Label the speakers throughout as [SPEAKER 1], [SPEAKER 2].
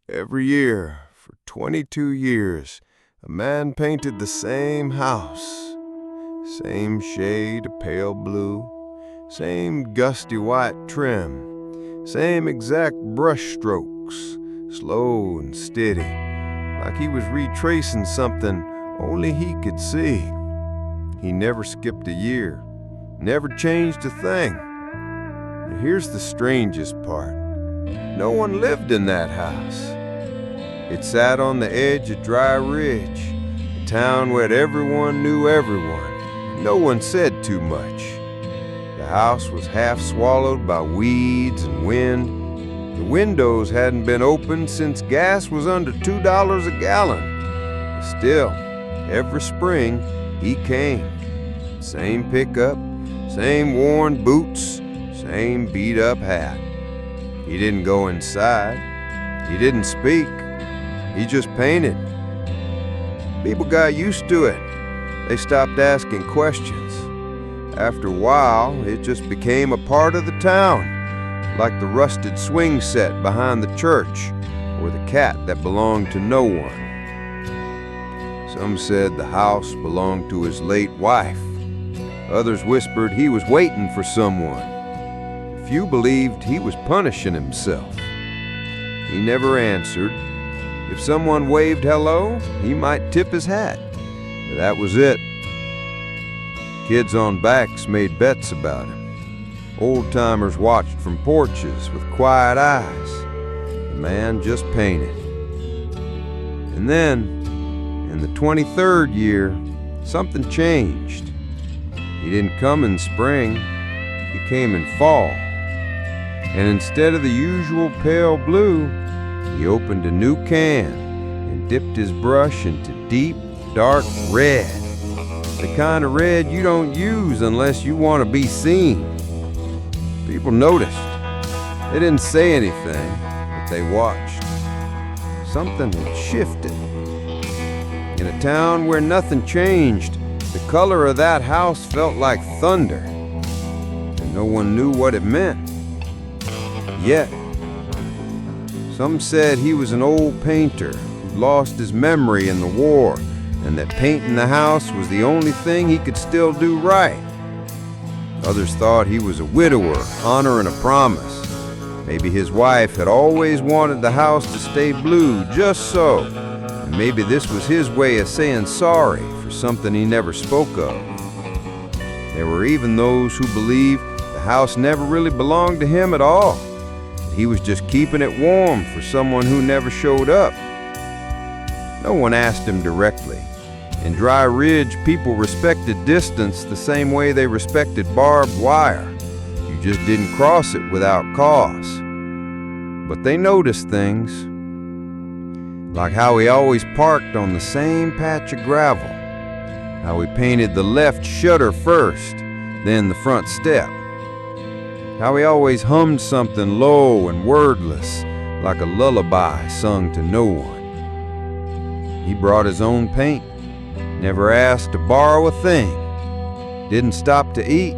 [SPEAKER 1] Every year, for 22 years, a man painted the same house. Same shade of pale blue, same gusty white trim, same exact brush strokes, slow and steady, like he was retracing something only he could see. He never skipped a year, never changed a thing. And here's the strangest part. No one lived in that house. It sat on the edge of Dry Ridge, a town where everyone knew everyone. No one said too much. The house was half swallowed by weeds and wind. The windows hadn't been opened since gas was under $2 a gallon. Still, every spring he came. Same pickup, same worn boots, same beat-up hat. He didn't go inside. He didn't speak. He just painted. People got used to it. They stopped asking questions. After a while, it just became a part of the town, like the rusted swing set behind the church or the cat that belonged to no one. Some said the house belonged to his late wife. Others whispered he was waiting for someone. A few believed he was punishing himself. He never answered. If someone waved hello, he might tip his hat. But that was it. Kids on backs made bets about him. Old-timers watched from porches with quiet eyes. The man just painted. And then, in the 23rd year, something changed. He didn't come in spring. He came in fall. And instead of the usual pale blue, he opened a new can and dipped his brush into deep, dark red. The kind of red you don't use unless you want to be seen. People noticed. They didn't say anything, but they watched. Something had shifted. In a town where nothing changed, the color of that house felt like thunder, and no one knew what it meant. Yet, some said he was an old painter who lost his memory in the war, and that painting the house was the only thing he could still do right. Others thought he was a widower, honoring a promise. Maybe his wife had always wanted the house to stay blue just so, and maybe this was his way of saying sorry for something he never spoke of. There were even those who believed the house never really belonged to him at all. He was just keeping it warm for someone who never showed up. No one asked him directly. In Dry Ridge, people respected distance the same way they respected barbed wire. You just didn't cross it without cause. But they noticed things, like how he always parked on the same patch of gravel, how he painted the left shutter first, then the front step, how he always hummed something low and wordless, like a lullaby sung to no one. He brought his own paint, never asked to borrow a thing, didn't stop to eat,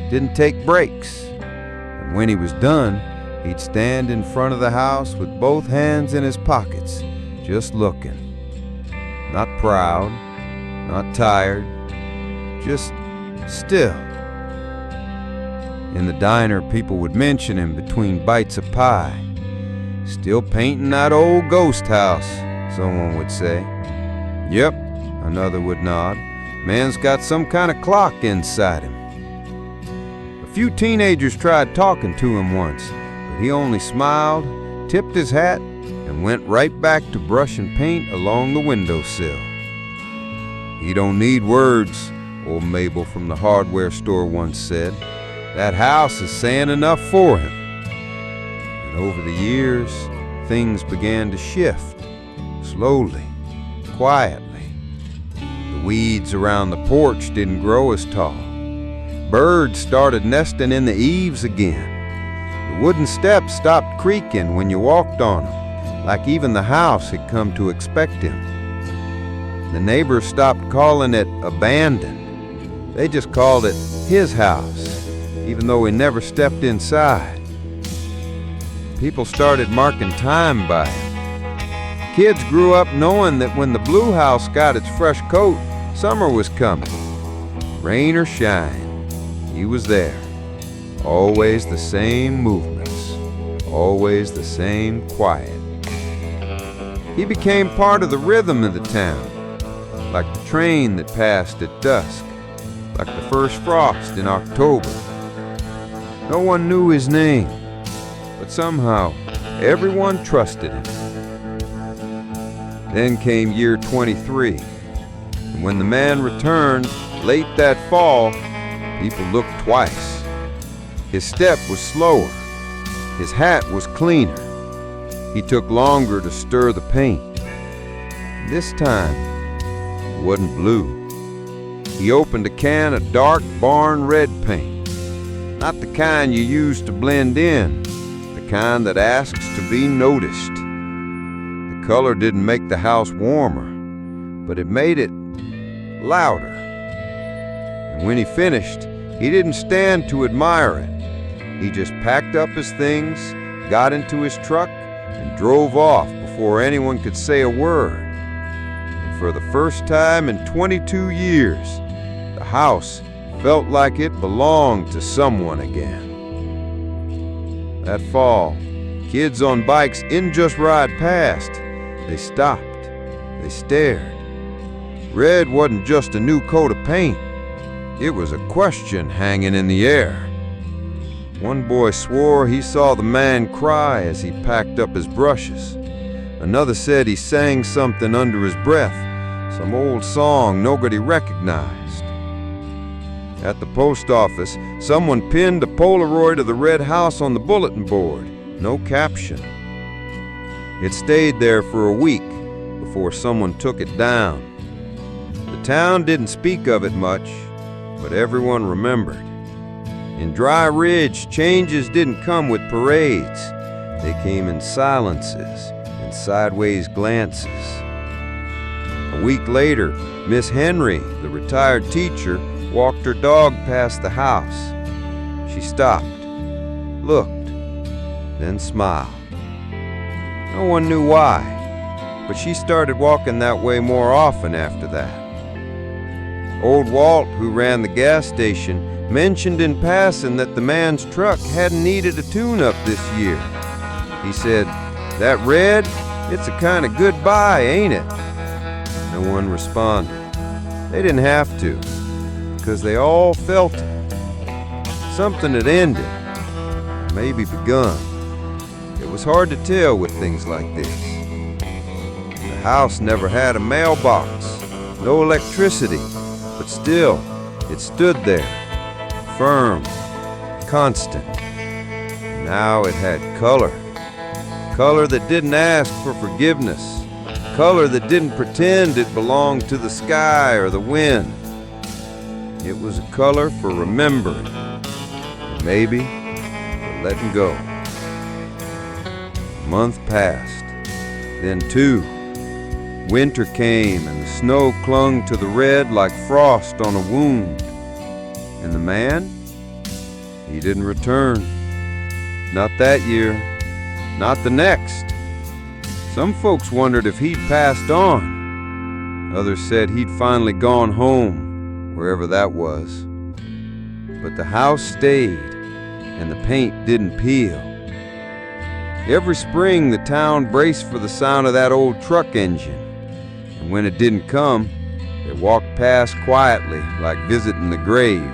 [SPEAKER 1] didn't take breaks. And when he was done, he'd stand in front of the house with both hands in his pockets, just looking. Not proud, not tired, just still. In the diner, people would mention him between bites of pie. Still painting that old ghost house, someone would say. Yep, another would nod. Man's got some kind of clock inside him. A few teenagers tried talking to him once, but he only smiled, tipped his hat, and went right back to brushing paint along the windowsill. He don't need words, old Mabel from the hardware store once said. That house is saying enough for him. And over the years, things began to shift, slowly, quietly. The weeds around the porch didn't grow as tall. Birds started nesting in the eaves again. The wooden steps stopped creaking when you walked on them, like even the house had come to expect him. The neighbors stopped calling it abandoned. They just called it his house, even though he never stepped inside. People started marking time by him,
[SPEAKER 2] Kids grew up knowing that when the blue house got its fresh coat, summer was coming. Rain or shine, he was there. Always the same movements, always the same quiet. He became part of the rhythm of the town, like the train that passed at dusk, like the first frost in October. No one knew his name, but somehow everyone trusted him. Then came year 23, and when the man returned late that fall, people looked twice. His step was slower, his hat was cleaner. He took longer to stir the paint. This time, it wasn't blue. He opened a can of dark barn red paint. Not the kind you use to blend in, the kind that asks to be noticed. The color didn't make the house warmer, but it made it louder. And when he finished, he didn't stand to admire it. He just packed up his things, got into his truck, and drove off before anyone could say a word. And for the first time in 22 years, the house felt like it belonged to someone again. That fall, kids on bikes didn't just ride past. They stopped. They stared. Red wasn't just a new coat of paint. It was a question hanging in the air. One boy swore he saw the man cry as he packed up his brushes. Another said he sang something under his breath, some old song nobody recognized. At the post office, someone pinned a Polaroid of the red house on the bulletin board. No caption. It stayed there for a week before someone took it down. The town didn't speak of it much, but everyone remembered. In Dry Ridge, changes didn't come with parades. They came in silences and sideways glances. A week later, Miss Henry, the retired teacher, walked her dog past the house. She stopped, looked, then smiled. No one knew why, but she started walking that way more often after that. Old Walt, who ran the gas station, mentioned in passing that the man's truck hadn't needed a tune-up this year. He said, "That red, it's a kind of goodbye, ain't it?" No one responded. They didn't have to, because they all felt it. Something had ended, maybe begun. It was hard to tell with things like this. The house never had a mailbox, no electricity, but still, it stood there, firm, constant. Now it had color. Color that didn't ask for forgiveness. Color that didn't pretend it belonged to the sky or the wind. It was a color for remembering, and maybe for letting go. A month passed, then two. Winter came and the snow clung to the red like frost on a wound. And the man? He didn't return. Not that year. Not the next. Some folks wondered if he'd passed on. Others said he'd finally gone home, wherever that was. But the house stayed, and the paint didn't peel. Every spring, the town braced for the sound of that old truck engine. And when it didn't come, they walked past quietly, like visiting the grave.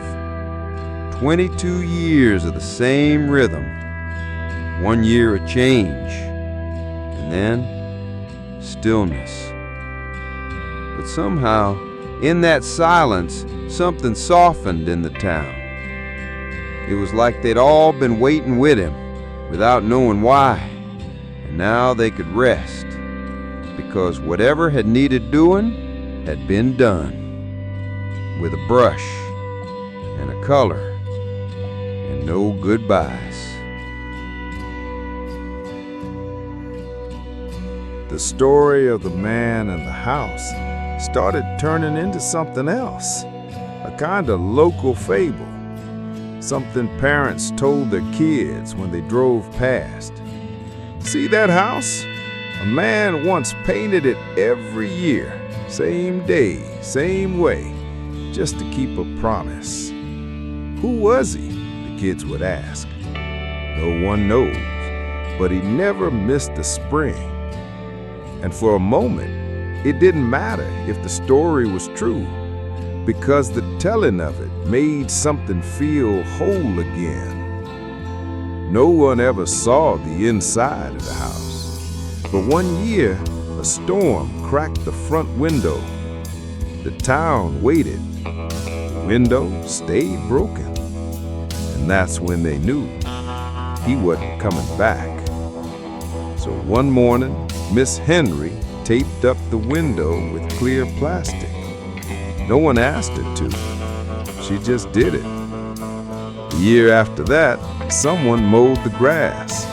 [SPEAKER 2] 22 years of the same rhythm. 1 year of change. And then, stillness. But somehow, in that silence, something softened in the town. It was like they'd all been waiting with him, without knowing why. And now they could rest, because whatever had needed doing had been done. With a brush, and a color, and no goodbyes.
[SPEAKER 3] The story of the man and the house started turning into something else, a kind of local fable, something parents told their kids when they drove past. See that house? A man once painted it every year, same day, same way, just to keep a promise. Who was he? The kids would ask. No one knows, but he never missed a spring. And for a moment, it didn't matter if the story was true, because the telling of it made something feel whole again. No one ever saw the inside of the house, but one year, a storm cracked the front window. The town waited. The window stayed broken. And that's when they knew he wasn't coming back. So one morning, Miss Henry taped up the window with clear plastic. No one asked her to. She just did it. The year after that, someone mowed the grass.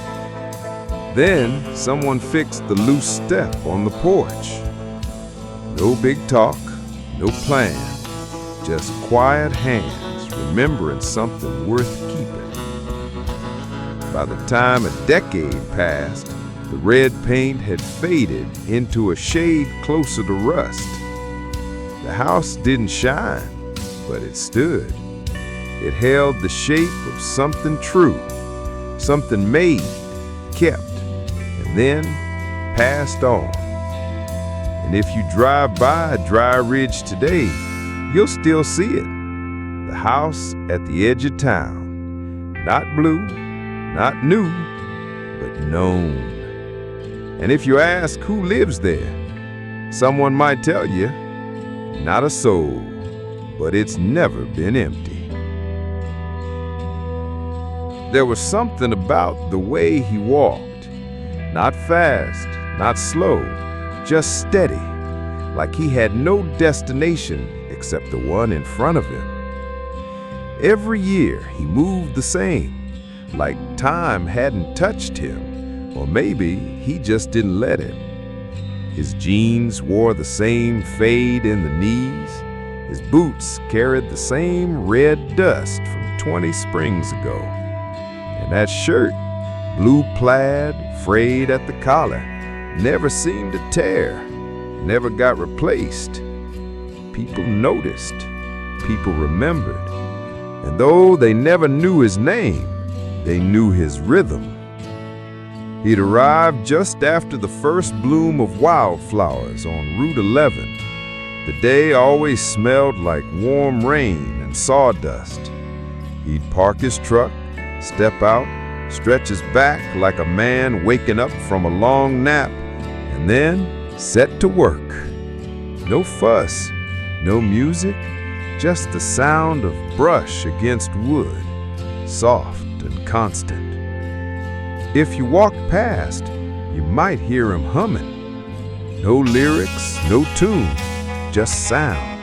[SPEAKER 3] Then someone fixed the loose step on the porch. No big talk, no plan, just quiet hands remembering something worth keeping. By the time a decade passed, the red paint had faded into a shade closer to rust. The house didn't shine, but it stood. It held the shape of something true, something made, kept, and then passed on. And if you drive by Dry Ridge today, you'll still see it. The house at the edge of town. Not blue, not new, but known. And if you ask who lives there, someone might tell you, not a soul, but it's never been empty. There was something about the way he walked. Not fast, not slow, just steady, like he had no destination except the one in front of him. Every year he moved the same, like time hadn't touched him, or maybe he just didn't let it. His jeans wore the same fade in the knees. His boots carried the same red dust from 20 springs ago. And that shirt, blue plaid, frayed at the collar, never seemed to tear, never got replaced. People noticed, people remembered, and though they never knew his name, they knew his rhythm. He'd arrived just after the first bloom of wildflowers on Route 11. The day always smelled like warm rain and sawdust. He'd park his truck, step out, stretch his back like a man waking up from a long nap, and then set to work. No fuss, no music, just the sound of brush against wood, soft and constant. If you walked past, you might hear him humming. No lyrics, no tune, just sound.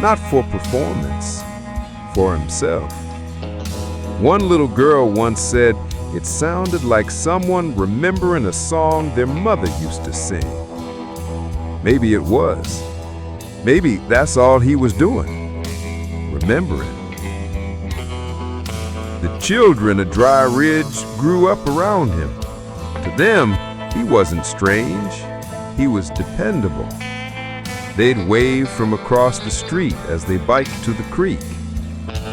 [SPEAKER 3] Not for performance, for himself. One little girl once said it sounded like someone remembering a song their mother used to sing. Maybe it was. Maybe that's all he was doing, remembering. The children of Dry Ridge grew up around him. To them, he wasn't strange. He was dependable. They'd wave from across the street as they biked to the creek.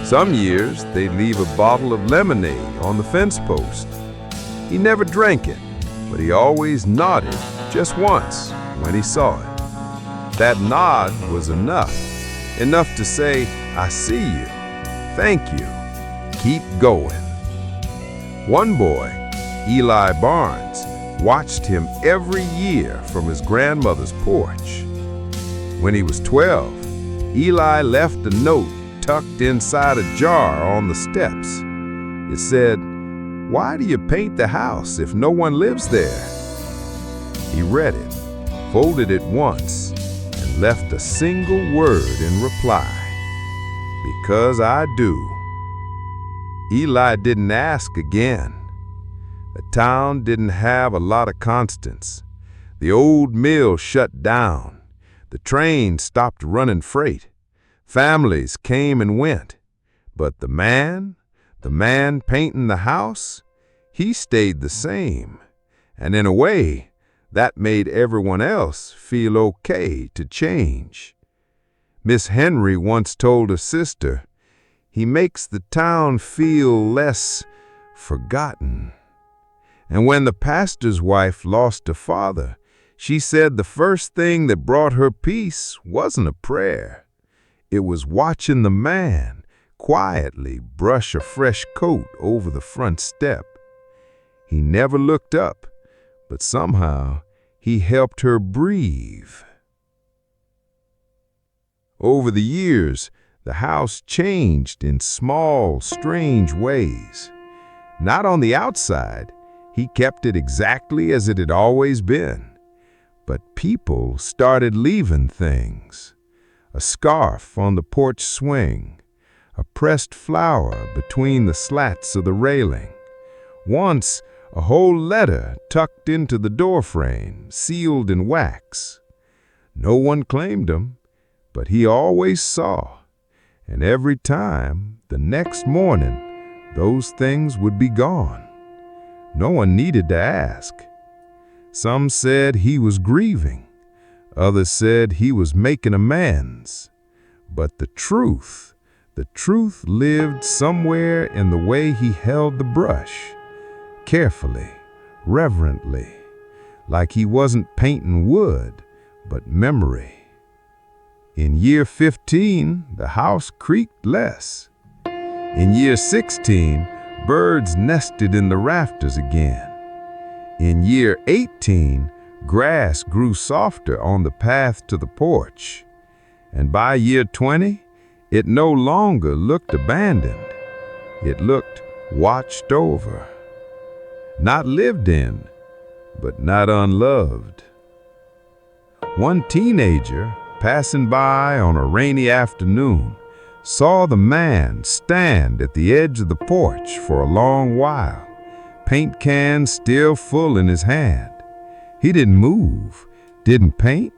[SPEAKER 3] Some years, they'd leave a bottle of lemonade on the fence post. He never drank it, but he always nodded just once when he saw it. That nod was enough to say, "I see you, thank you, keep going." One boy, Eli Barnes, watched him every year from his grandmother's porch. When he was 12, Eli left a note tucked inside a jar on the steps. It said, "Why do you paint the house if no one lives there?" He read it, folded it once, and left a single word in reply: "Because I do." Eli didn't ask again. The town didn't have a lot of constants. The old mill shut down. The train stopped running freight. Families came and went. But the man painting the house, he stayed the same. And in a way, That made everyone else feel okay to change. Miss Henry once told her sister, "He makes the town feel less forgotten." And when the pastor's wife lost her father, she said the first thing that brought her peace wasn't a prayer. It was watching the man quietly brush a fresh coat over the front step. He never looked up, but somehow he helped her breathe. Over the years, the house changed in small, strange ways. Not on the outside, he kept it exactly as it had always been. But people started leaving things. A scarf on the porch swing, a pressed flower between the slats of the railing. Once, a whole letter tucked into the doorframe, sealed in wax. No one claimed him, but he always saw. And every time, the next morning, those things would be gone. No one needed to ask. Some said he was grieving. Others said he was making amends. But the truth lived somewhere in the way he held the brush, carefully, reverently, like he wasn't painting wood, but memory. In year 15, the house creaked less. In year 16, birds nested in the rafters again. In year 18, grass grew softer on the path to the porch. And by year 20, it no longer looked abandoned. It looked watched over. Not lived in, but not unloved. One teenager, passing by on a rainy afternoon, saw the man stand at the edge of the porch for a long while, paint can still full in his hand. He didn't move, didn't paint.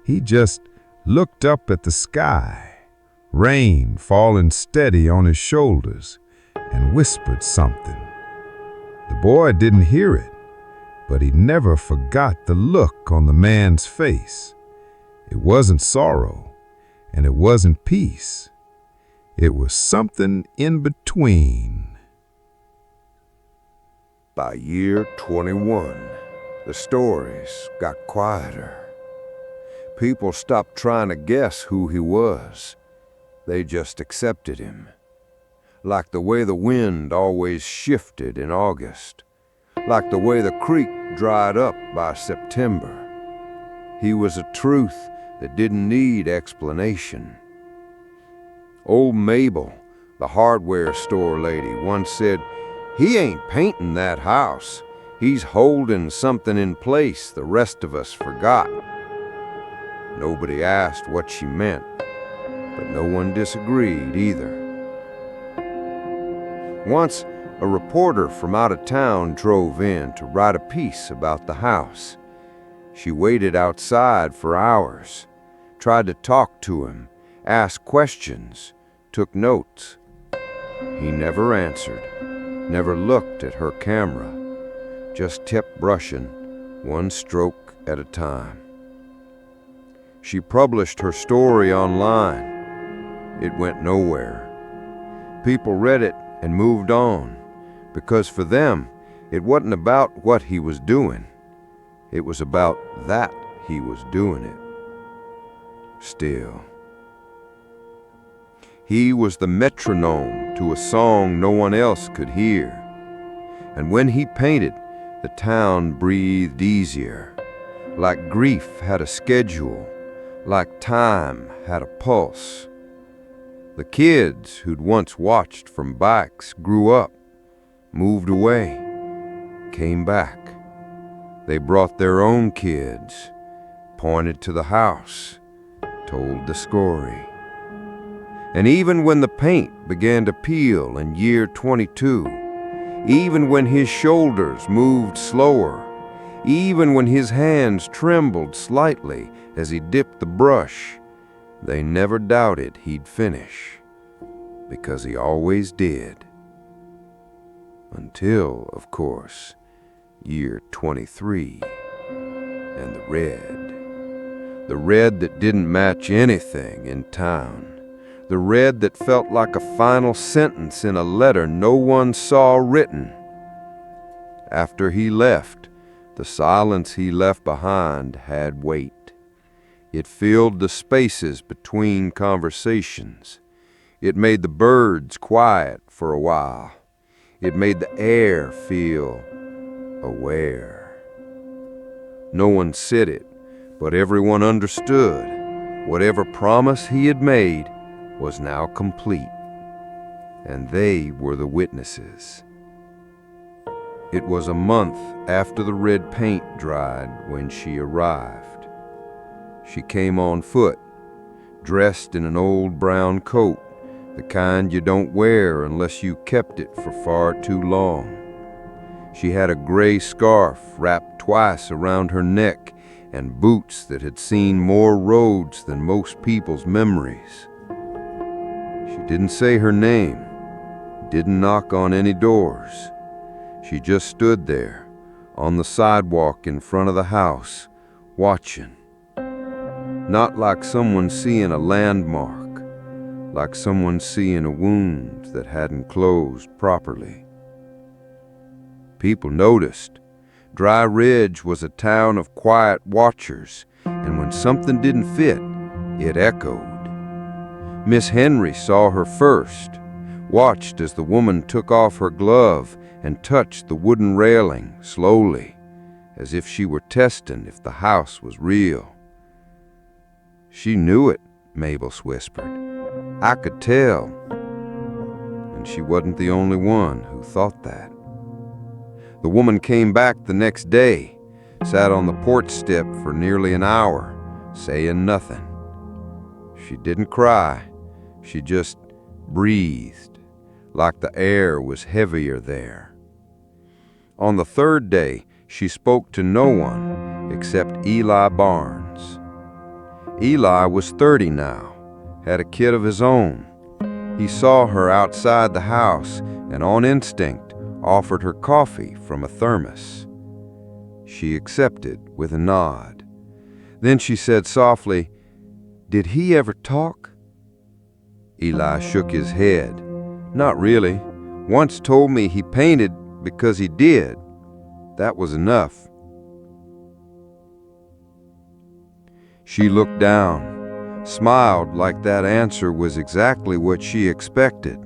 [SPEAKER 3] He just looked up at the sky, rain falling steady on his shoulders, and whispered something. The boy didn't hear it, but he never forgot the look on the man's face. It wasn't sorrow, and it wasn't peace. It was something in between.
[SPEAKER 1] By year 21, the stories got quieter. People stopped trying to guess who he was. They just accepted him. Like the way the wind always shifted in August. Like the way the creek dried up by September. He was a truth that didn't need explanation. Old Mabel, the hardware store lady, once said, "He ain't painting that house. He's holding something in place the rest of us forgot." Nobody asked what she meant, but no one disagreed either. Once, a reporter from out of town drove in to write a piece about the house. She waited outside for hours, tried to talk to him, asked questions, took notes. He never answered, never looked at her camera, just kept brushing, one stroke at a time. She published her story online. It went nowhere. People read it and moved on, because for them, it wasn't about what he was doing. It was about that he was doing it. Still, he was the metronome to a song no one else could hear. And when he painted, the town breathed easier, like grief had a schedule, like time had a pulse. The kids who'd once watched from bikes grew up, moved away, came back. They brought their own kids, pointed to the house, told the story. And even when the paint began to peel in year 22, even when his shoulders moved slower, even when his hands trembled slightly as he dipped the brush, they never doubted he'd finish, because he always did. Until, of course, year 23.
[SPEAKER 2] and the red. The red that didn't match anything in town. The red that felt like a final sentence in a letter no one saw written. After he left, the silence he left behind had weight. It filled the spaces between conversations. It made the birds quiet for a while. It made the air feel aware. No one said it, but everyone understood. Whatever promise he had made was now complete, and they were the witnesses. It was a month after the red paint dried when she arrived. She came on foot, dressed in an old brown coat, the kind you don't wear unless you kept it for far too long. She had a gray scarf wrapped twice around her neck and boots that had seen more roads than most people's memories. She didn't say her name, didn't knock on any doors. She just stood there on the sidewalk in front of the house, watching. Not like someone seeing a landmark, like someone seeing a wound that hadn't closed properly. People noticed. Dry Ridge was a town of quiet watchers, and when something didn't fit, it echoed. Miss Henry saw her first, watched as the woman took off her glove and touched the wooden railing slowly, as if she were testing if the house was real. "She knew it," Mabel's whispered. "I could tell." And she wasn't the only one who thought that. The woman came back the next day, sat on the porch step for nearly an hour, saying nothing. She didn't cry, she just breathed, like the air was heavier there. On the third day, she spoke to no one except Eli Barnes. Eli was 30 now, had a kid of his own. He saw her outside the house and on instinct offered her coffee from a thermos. She accepted with a nod. Then she said softly, "Did he ever talk?" Eli shook his head. "Not really. Once told me he painted because he did. That was enough." She looked down, smiled like that answer was exactly what she expected.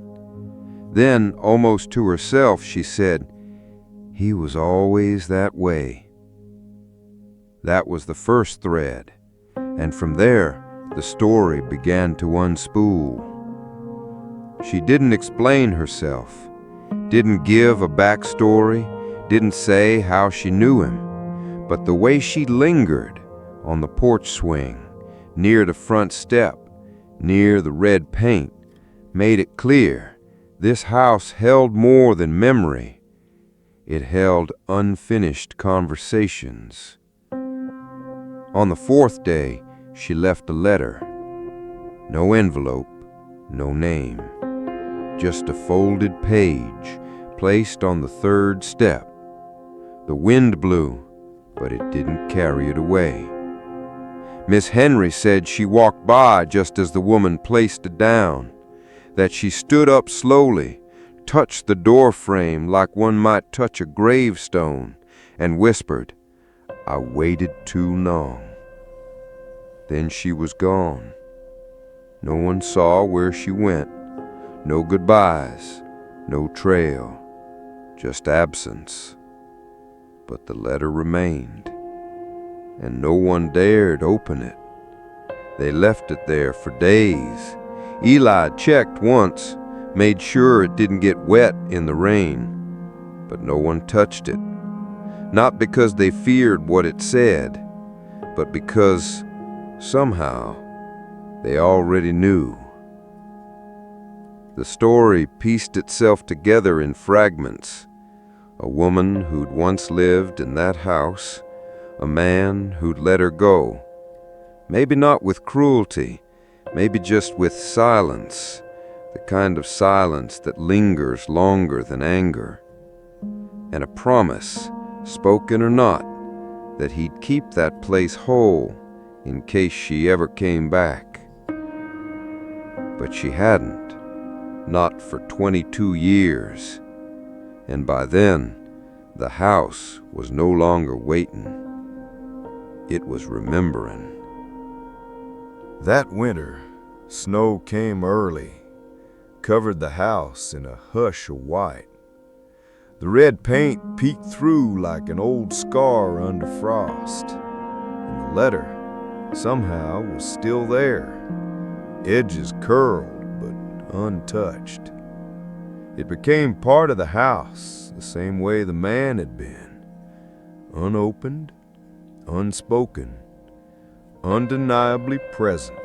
[SPEAKER 2] Then, almost to herself, she said, "He was always that way." That was the first thread, and from there, the story began to unspool. She didn't explain herself, didn't give a backstory, didn't say how she knew him, but the way she lingered on the porch swing, near the front step, near the red paint, made it clear this house held more than memory. It held unfinished conversations. On the fourth day, she left a letter. No envelope, no name. Just a folded page placed on the third step. The wind blew, but it didn't carry it away. Miss Henry said she walked by just as the woman placed it down, that she stood up slowly, touched the door frame like one might touch a gravestone, and whispered, "I waited too long." Then she was gone. No one saw where she went. No goodbyes, no trail, just absence. But the letter remained, and no one dared open it. They left it there for days. Eli checked once, made sure it didn't get wet in the rain, but no one touched it. Not because they feared what it said, but because, somehow, they already knew. The story pieced itself together in fragments. A woman who'd once lived in that house, a man who'd let her go. Maybe not with cruelty, maybe just with silence, the kind of silence that lingers longer than anger. And a promise, spoken or not, that he'd keep that place whole in case she ever came back. But she hadn't, not for 22 years, and by then the house was no longer waiting. It was remembering.
[SPEAKER 3] That winter, snow came early, covered the house in a hush of white. The red paint peeked through like an old scar under frost, and the letter somehow was still there, edges curled but untouched. It became part of the house the same way the man had been, unopened, unspoken, undeniably present.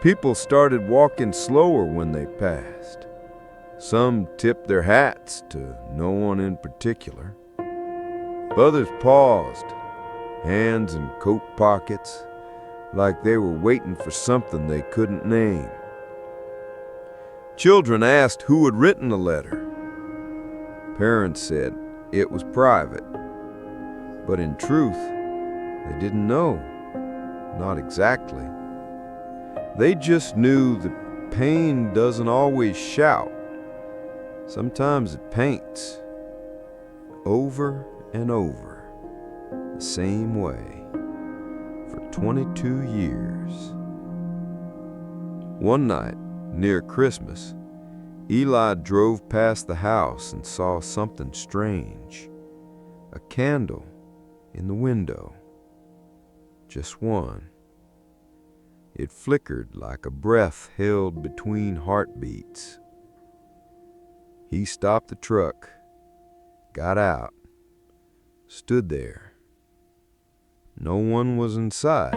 [SPEAKER 3] People started walking slower when they passed. Some tipped their hats to no one in particular. Others paused, hands in coat pockets, like they were waiting for something they couldn't name. Children asked who had written the letter. Parents said it was private, but in truth, they didn't know, not exactly. They just knew that pain doesn't always shout. Sometimes it paints, over and over, the same way, for 22 years. One night, near Christmas, Eli drove past the house and saw something strange. A candle in the window. Just one. It flickered like a breath held between heartbeats. He stopped the truck, got out, stood there. No one was inside.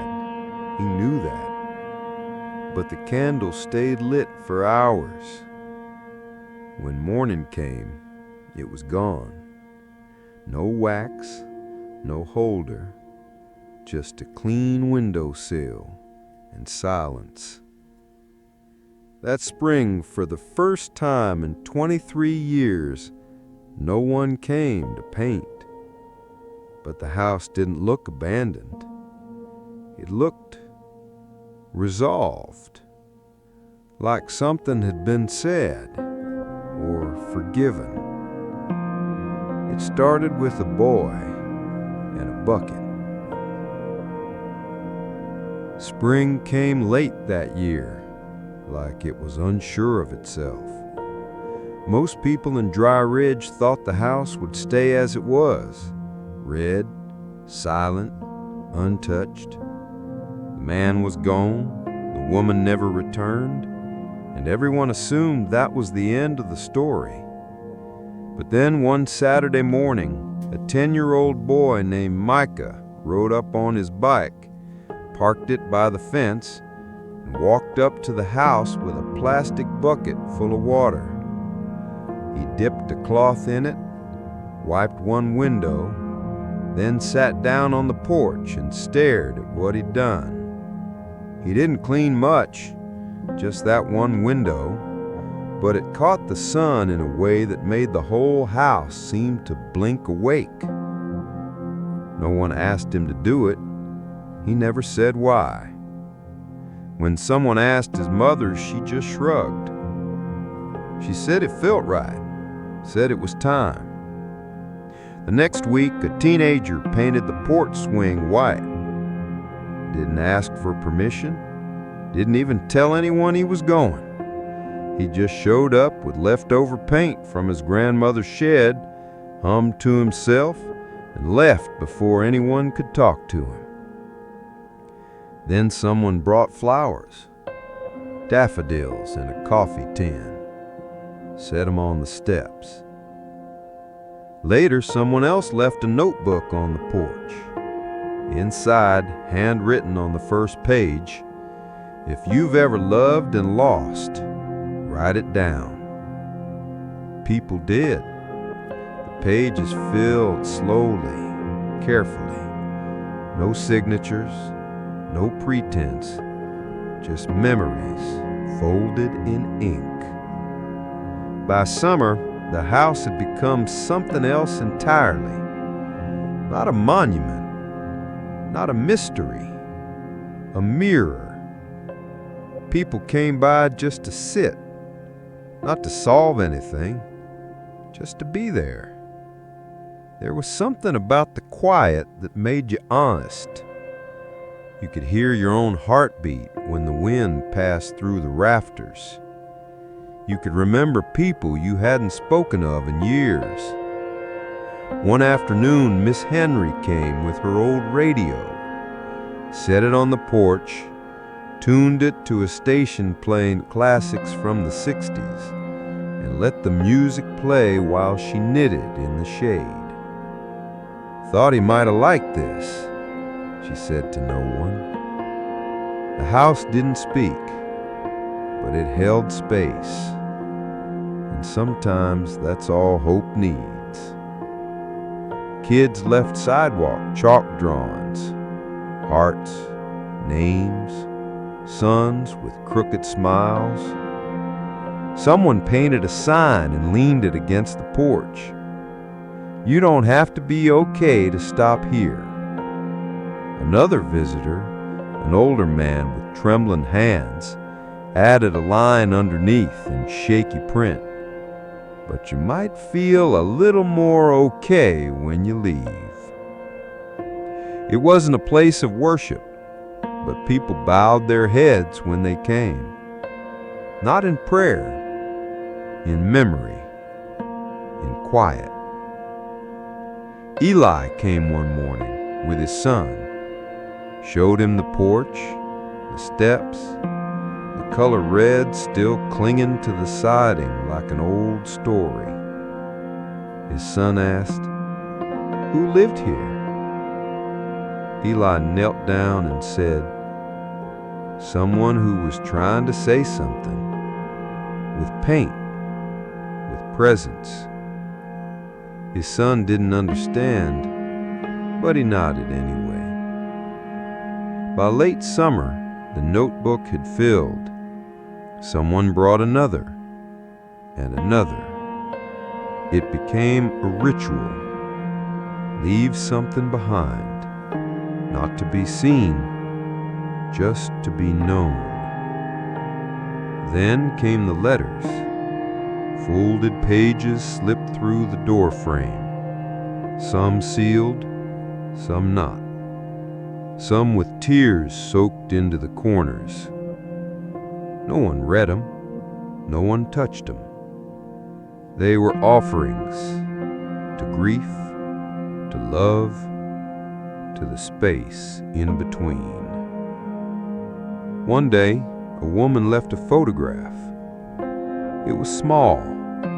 [SPEAKER 3] He knew that. But the candle stayed lit for hours. When morning came, it was gone. No wax, no holder, just a clean windowsill and silence. That spring, for the first time in 23 years, no one came to paint. But the house didn't look abandoned. It looked resolved, like something had been said or forgiven. It started with a boy and a bucket. Spring came late that year, like it was unsure of itself. Most people in Dry Ridge thought the house would stay as it was, red, silent, untouched. The man was gone, the woman never returned, and everyone assumed that was the end of the story. But then one Saturday morning, a 10-year-old boy named Micah rode up on his bike, parked it by the fence, and walked up to the house with a plastic bucket full of water. He dipped a cloth in it, wiped one window, then sat down on the porch and stared at what he'd done. He didn't clean much, just that one window, but it caught the sun in a way that made the whole house seem to blink awake. No one asked him to do it. He never said why. When someone asked his mother, she just shrugged. She said it felt right, said it was time. The next week, a teenager painted the porch swing white. Didn't ask for permission, didn't even tell anyone he was going. He just showed up with leftover paint from his grandmother's shed, hummed to himself, and left before anyone could talk to him. Then someone brought flowers, daffodils in a coffee tin, set them on the steps. Later, someone else left a notebook on the porch. Inside, handwritten on the first page, "If you've ever loved and lost, write it down." People did. The page is filled slowly, carefully. No signatures, no pretense, just memories folded in ink. By summer, the house had become something else entirely.
[SPEAKER 2] Not a monument, not a mystery, a mirror. People came by just to sit, not to solve anything, just to be there. There was something about the quiet that made you honest. You could hear your own heartbeat when the wind passed through the rafters. You could remember people you hadn't spoken of in years. One afternoon, Miss Henry came with her old radio, set it on the porch, tuned it to a station playing classics from the 60s, and let the music play while she knitted in the shade. "Thought he might have liked this," she said to no one. The house didn't speak, but it held space. And sometimes that's all hope needs. Kids left sidewalk chalk drawings, hearts, names, sons with crooked smiles. Someone painted a sign and leaned it against the porch. "You don't have to be okay to stop here." Another visitor, an older man with trembling hands, added a line underneath in shaky print. "But you might feel a little more okay when you leave." It wasn't a place of worship, but people bowed their heads when they came. Not in prayer, in memory, in quiet. Eli came one morning with his son, showed him the porch, the steps, the color red still clinging to the siding like an old story. His son asked, "Who lived here?" Eli knelt down and said, "Someone who was trying to say something, with paint, with presence." His son didn't understand, but he nodded anyway. By late summer, the notebook had filled. Someone brought another, and another. It became a ritual. Leave something behind, not to be seen, just to be known. Then came the letters. Folded pages slipped through the door frame. Some sealed, some not. Some with tears soaked into the corners. No one read them. No one touched them. They were offerings to grief, to love, to the space in between. One day, a woman left a photograph. It was small,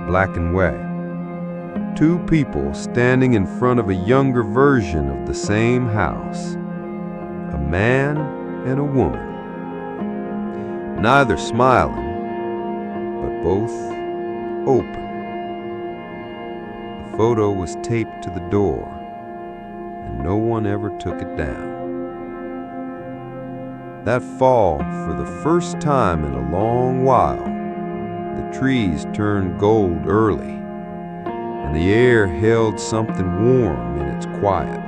[SPEAKER 2] black and white. Two people standing in front of a younger version of the same house. A man and a woman. Neither smiling, but both open. The photo was taped to the door, and no one ever took it down. That fall, for the first time in a long while, the trees turned gold early, and the air held something warm in its quiet.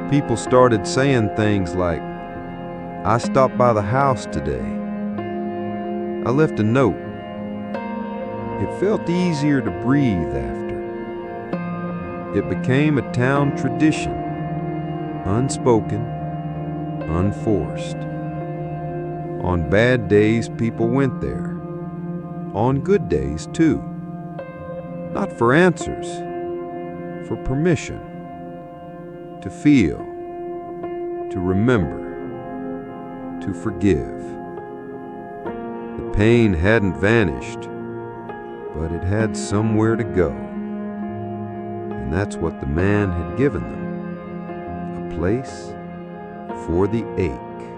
[SPEAKER 2] People started saying things like, "I stopped by the house today. I left a note. It felt easier to breathe after." It became a town tradition, unspoken, unforced. On bad days, people went there. On good days, too. Not for answers, for permission. To feel, to remember, to forgive. The pain hadn't vanished, but it had somewhere to go. And that's what the man had given them. A place for the ache.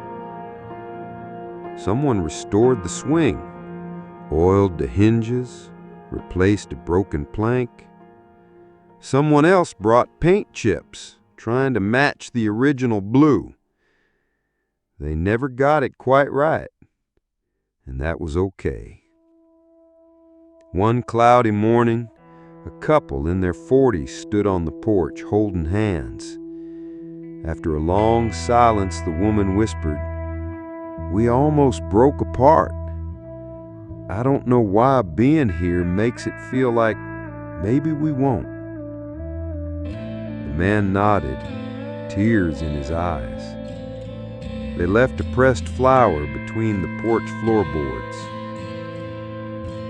[SPEAKER 2] Someone restored the swing, oiled the hinges, replaced a broken plank. Someone else brought paint chips, trying to match the original blue. They never got it quite right, and that was okay. One cloudy morning, A couple in their 40s stood on the porch holding hands. After a long silence, the woman whispered, "We almost broke apart. I don't know why being here makes it feel like maybe we won't." The man nodded, tears in his eyes. They left a pressed flower between the porch floorboards.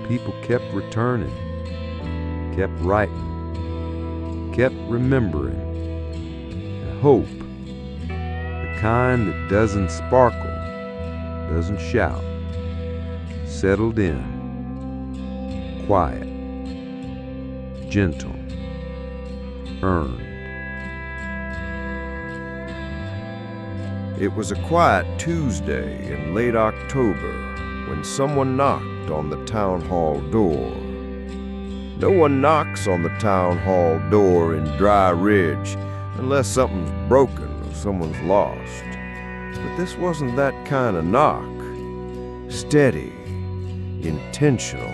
[SPEAKER 2] People kept returning, kept writing, kept remembering. And hope, the kind that doesn't sparkle, doesn't shout, settled in, quiet, gentle, earned.
[SPEAKER 1] It was a quiet Tuesday in late October when someone knocked on the town hall door. No one knocks on the town hall door in Dry Ridge unless something's broken or someone's lost. But this wasn't that kind of knock. Steady, intentional,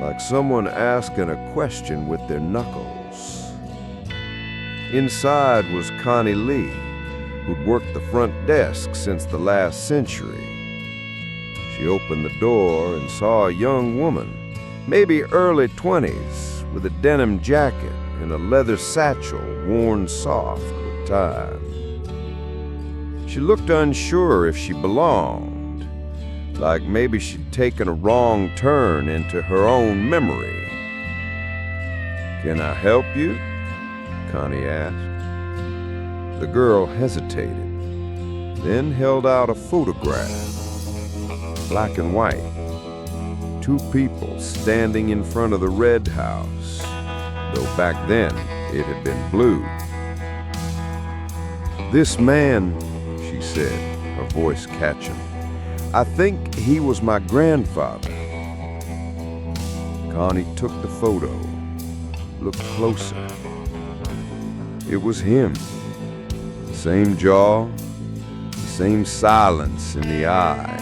[SPEAKER 1] like someone asking a question with their knuckles. Inside was Connie Lee, who'd worked the front desk since the last century. She opened the door and saw a young woman, maybe early 20s, with a denim jacket and a leather satchel worn soft with time. She looked unsure if she belonged, like maybe she'd taken a wrong turn into her own memory. "Can I help you?" Connie asked. The girl hesitated, then held out a photograph, black and white. Two people standing in front of the red house, though back then it had been blue. "This man," she said, her voice catching, "I think he was my grandfather." Connie took the photo, looked closer. It was him. Same jaw, the same silence in the eyes.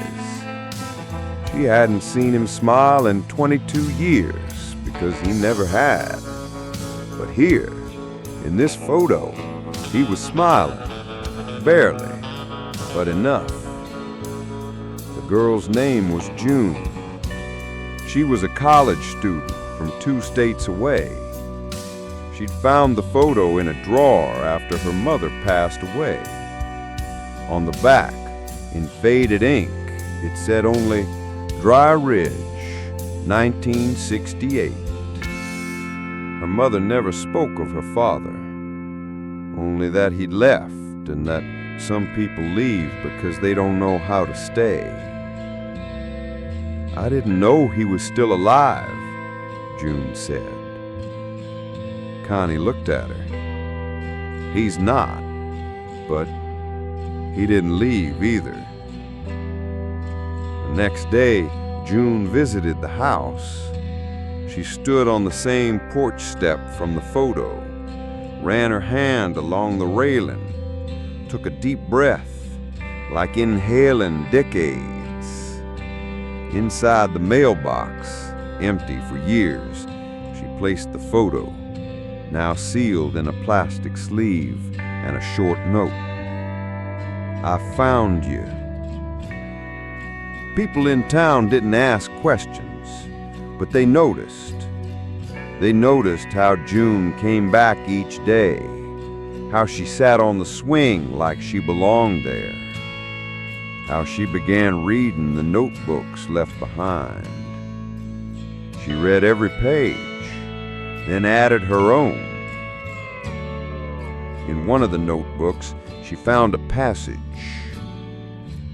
[SPEAKER 1] She hadn't seen him smile in 22 years because he never had. But here, in this photo, he was smiling, barely, but enough. The girl's name was June. She was a college student from 2 states away. She'd found the photo in a drawer after her mother passed away. On the back, in faded ink, it said only Dry Ridge, 1968. Her mother never spoke of her father, only that he'd left and that some people leave because they don't know how to stay. "I didn't know he was still alive," June said. Connie looked at her. "He's not, but he didn't leave either." The next day, June visited the house. She stood on the same porch step from the photo, ran her hand along the railing, took a deep breath, like inhaling decades. Inside the mailbox, empty for years, she placed the photo, now sealed in a plastic sleeve, and a short note. "I found you." People in town didn't ask questions, but they noticed. They noticed how June came back each day, how she sat on the swing like she belonged there, how she began reading the notebooks left behind. She read every page, then added her own. In one of the notebooks, she found a passage.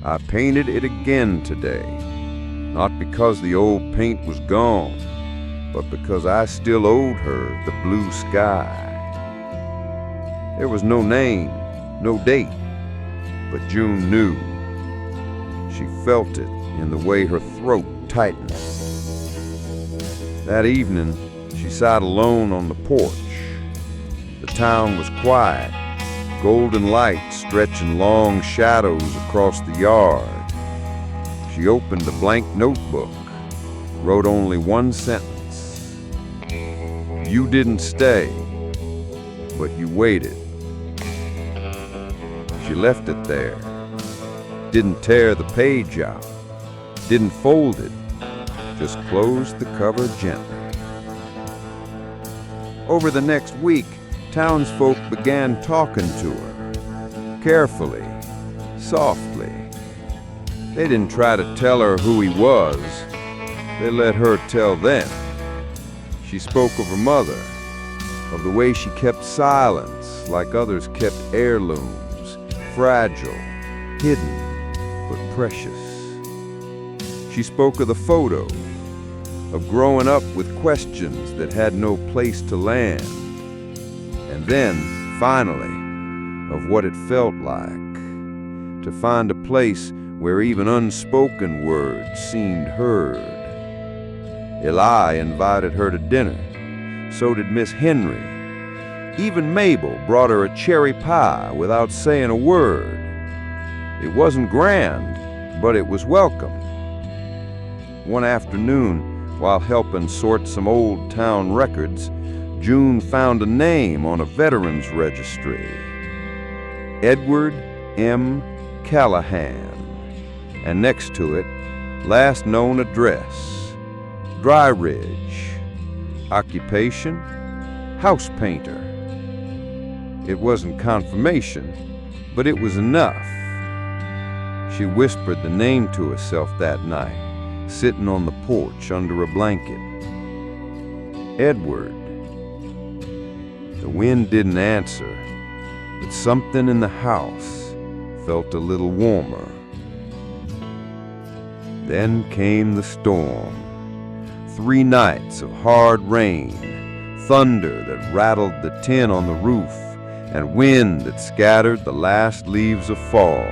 [SPEAKER 1] "I painted it again today, not because the old paint was gone, but because I still owed her the blue sky." There was no name, no date, but June knew. She felt it in the way her throat tightened. That evening, she sat alone on the porch. The town was quiet, golden light stretching long shadows across the yard. She opened the blank notebook, wrote only one sentence.
[SPEAKER 2] You didn't stay, but you waited. She left it there, didn't tear the page out, didn't fold it, just closed the cover gently. Over the next week, townsfolk began talking to her, carefully, softly. They didn't try to tell her who he was, they let her tell them. She spoke of her mother, of the way she kept silence like others kept heirlooms, fragile, hidden, but precious. She spoke of the photo, of growing up with questions that had no place to land, and then, finally, of what it felt like to find a place where even unspoken words seemed heard. Eli invited her to dinner. So did Miss Henry. Even Mabel brought her a cherry pie without saying a word. It wasn't grand, but it was welcome. One afternoon, while helping sort some old town records, June found a name on a veterans registry. Edward M. Callahan. And next to it, last known address, Dry Ridge. Occupation, house painter. It wasn't confirmation, but it was enough. She whispered the name to herself that night, sitting on the porch under a blanket. Edward. The wind didn't answer, but something in the house felt a little warmer. Then came the storm. 3 nights of hard rain, thunder that rattled the tin on the roof, and wind that scattered the last leaves of fall.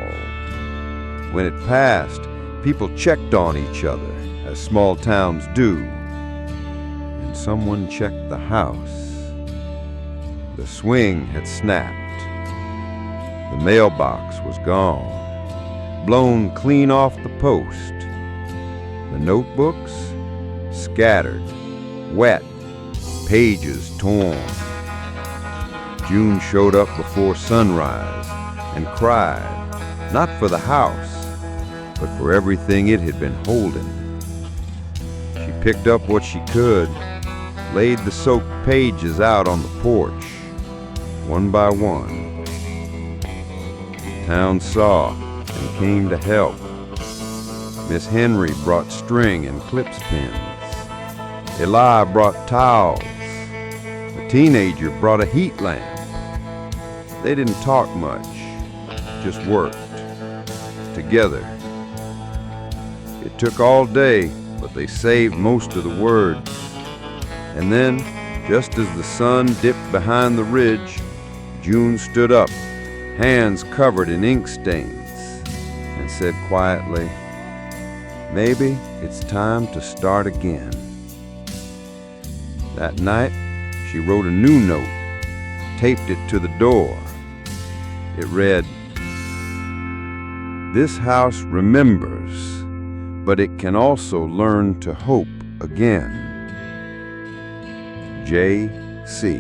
[SPEAKER 2] When it passed, people checked on each other, as small towns do. And someone checked the house. The swing had snapped. The mailbox was gone, blown clean off the post. The notebooks? Scattered, wet, pages torn. June showed up before sunrise and cried, not for the house, but for everything it had been holding. She picked up what she could, laid the soaked pages out on the porch, one by one. Town saw and came to help. Miss Henry brought string and clippings. Eli brought towels. A teenager brought a heat lamp. They didn't talk much, just worked together. It took all day, but they saved most of the words. And then, just as the sun dipped behind the ridge, June stood up, hands covered in ink stains, and said quietly, "Maybe it's time to start again." That night, she wrote a new note, taped it to the door. It read, "This house remembers, but it can also learn to hope again. J.C."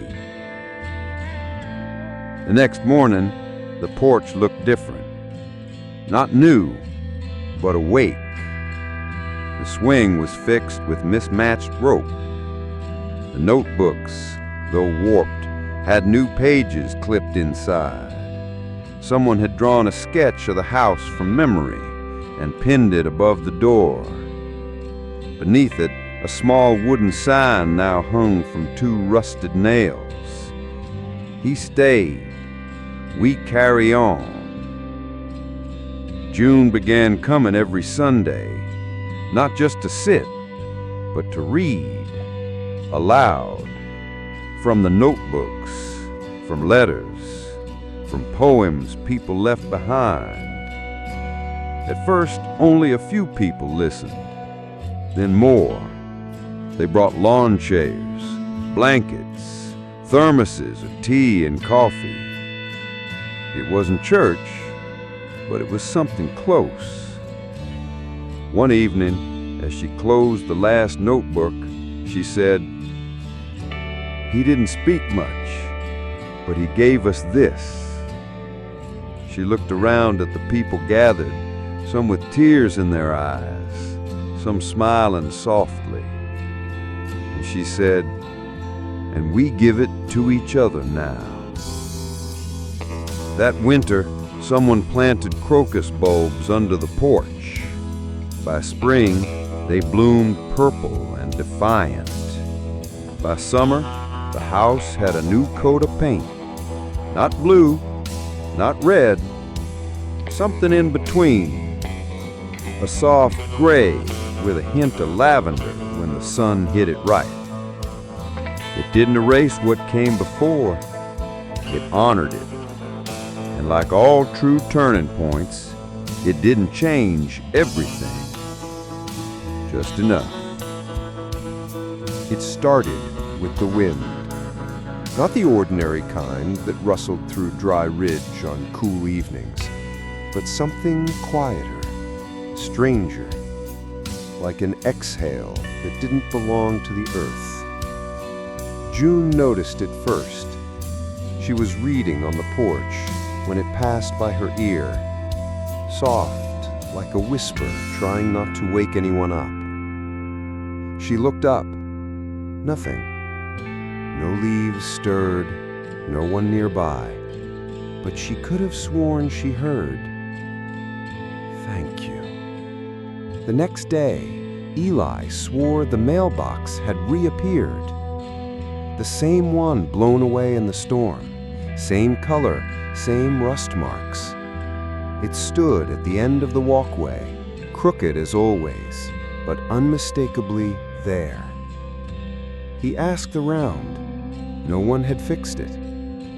[SPEAKER 2] The next morning, the porch looked different. Not new, but awake. The swing was fixed with mismatched rope. The notebooks, though warped, had new pages clipped inside. Someone had drawn a sketch of the house from memory and pinned it above the door. Beneath it, a small wooden sign now hung from 2 rusted nails. He stayed. We carry on. June began coming every Sunday, not just to sit, but to read. Aloud, from the notebooks, from letters, from poems people left behind. At first, only a few people listened, then more. They brought lawn chairs, blankets, thermoses of tea and coffee. It wasn't church, but it was something close. One evening, as she closed the last notebook, she said, He didn't speak much, but he gave us this. She looked around at the people gathered, some with tears in their eyes, some smiling softly. And she said, "And we give it to each other now." That winter, someone planted crocus bulbs under the porch. By spring, they bloomed purple and defiant. By summer, the house had a new coat of paint. Not blue, not red, something in between. A soft gray with a hint of lavender when the sun hit it right. It didn't erase what came before, it honored it. And like all true turning points, it didn't change everything, just enough.
[SPEAKER 1] It started with the wind. Not the ordinary kind that rustled through dry ridge on cool evenings, but something quieter, stranger, like an exhale that didn't belong to the earth. June noticed it first. She was reading on the porch when it passed by her ear, soft like a whisper trying not to wake anyone up. She looked up. Nothing. No leaves stirred, no one nearby. But she could have sworn she heard, "Thank you." The next day, Eli swore the mailbox had reappeared. The same one blown away in the storm, same color, same rust marks. It stood at the end of the walkway, crooked as always, but unmistakably there. He asked around. No one had fixed it.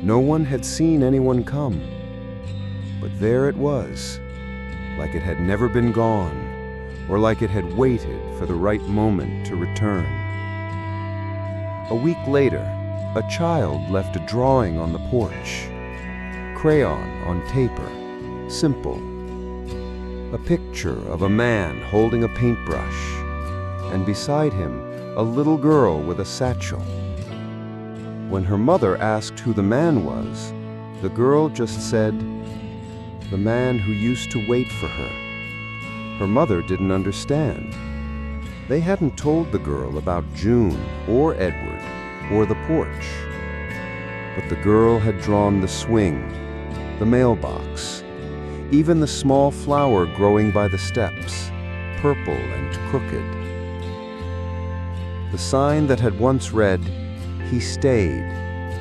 [SPEAKER 1] No one had seen anyone come. But there it was, like it had never been gone, or like it had waited for the right moment to return. A week later, a child left a drawing on the porch. Crayon on paper, simple. A picture of a man holding a paintbrush, and beside him, a little girl with a satchel. When her mother asked who the man was, the girl just said, "The man who used to wait for her." Her mother didn't understand. They hadn't told the girl about June or Edward or the porch. But the girl had drawn the swing, the mailbox, even the small flower growing by the steps, purple and crooked. The sign that had once read, "He stayed,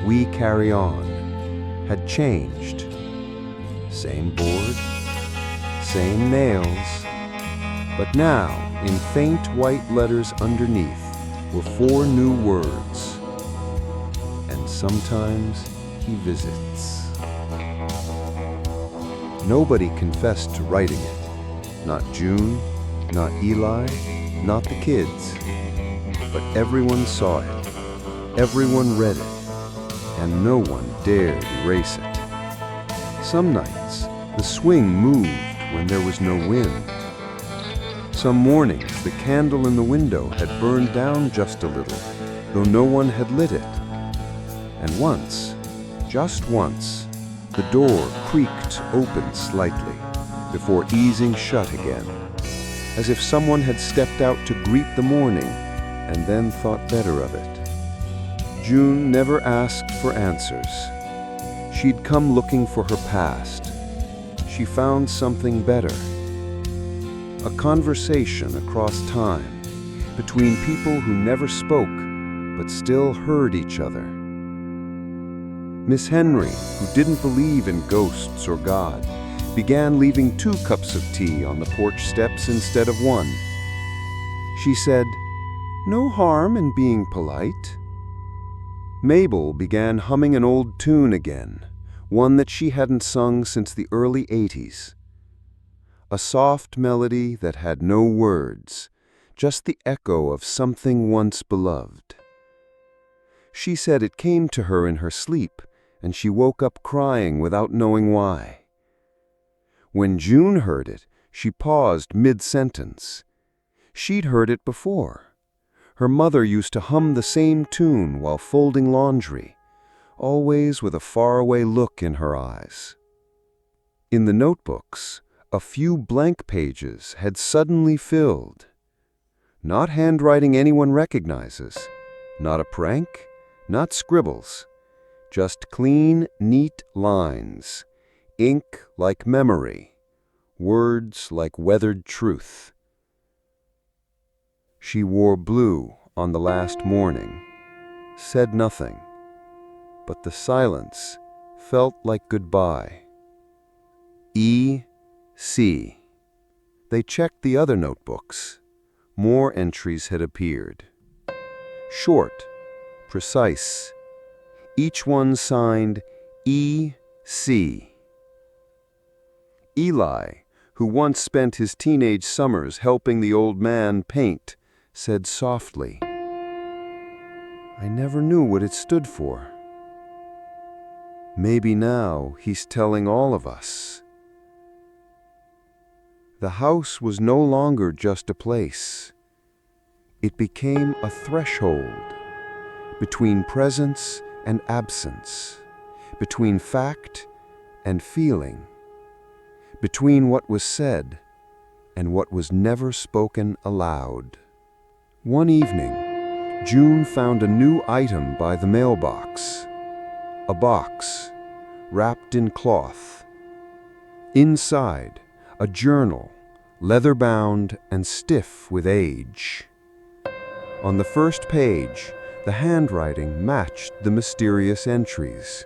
[SPEAKER 1] we carry on," had changed. Same board, same nails, but now, in faint white letters underneath, were 4 new words. "And sometimes he visits." Nobody confessed to writing it. Not June, not Eli, not the kids. But everyone saw it. Everyone read it. And no one dared erase it. Some nights, the swing moved when there was no wind. Some mornings, the candle in the window had burned down just a little, though no one had lit it. And once, just once, the door creaked open slightly before easing shut again, as if someone had stepped out to greet the morning and then thought better of it. June never asked for answers. She'd come looking for her past. She found something better. A conversation across time between people who never spoke but still heard each other. Miss Henry, who didn't believe in ghosts or God, began leaving 2 cups of tea on the porch steps instead of 1. She said, "No harm in being polite." Mabel began humming an old tune again, one that she hadn't sung since the early 80s. A soft melody that had no words, just the echo of something once beloved. She said it came to her in her sleep, and she woke up crying without knowing why. When June heard it, she paused mid-sentence. She'd heard it before.
[SPEAKER 2] Her mother used to hum the same tune while folding laundry, always with a faraway look in her eyes. In the notebooks, a few blank pages had suddenly filled. Not handwriting anyone recognizes, not a prank, not scribbles, just clean, neat lines, ink like memory, words like weathered truth. She wore blue on the last morning, said nothing, but the silence felt like goodbye. E.C. They checked the other notebooks. More entries had appeared. Short, precise, each one signed E.C. Eli, who once spent his teenage summers helping the old man paint, said softly, "I never knew what it stood for. Maybe now he's telling all of us." The house was no longer just a place. It became a threshold between presence and absence, between fact and feeling, between what was said and what was never spoken aloud. One evening, June found a new item by the mailbox. A box, wrapped in cloth. Inside, a journal, leather-bound and stiff with age. On the first page, the handwriting matched the mysterious entries.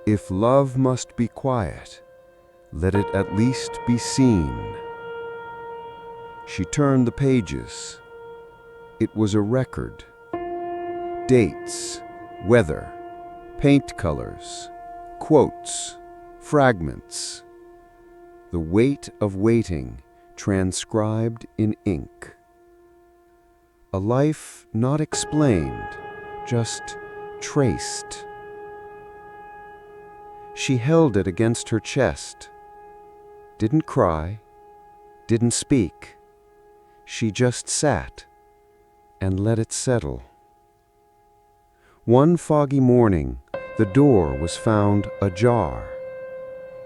[SPEAKER 2] "If love must be quiet, let it at least be seen." She turned the pages. It was a record. Dates, weather, paint colors, quotes, fragments. The weight of waiting transcribed in ink. A life not explained, just traced. She held it against her chest. Didn't cry, didn't speak. She just sat and let it settle. One foggy morning, the door was found ajar.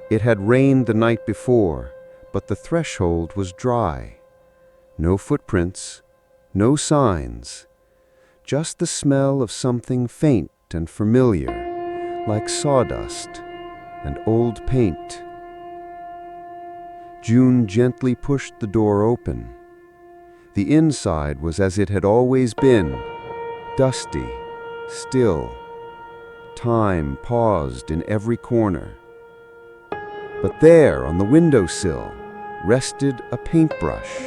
[SPEAKER 2] It had rained the night before, but the threshold was dry. No footprints, no signs, just the smell of something faint and familiar, like sawdust and old paint. June gently pushed the door open. The inside was as it had always been, dusty, still. Time paused in every corner. But there, on the windowsill, rested a paintbrush.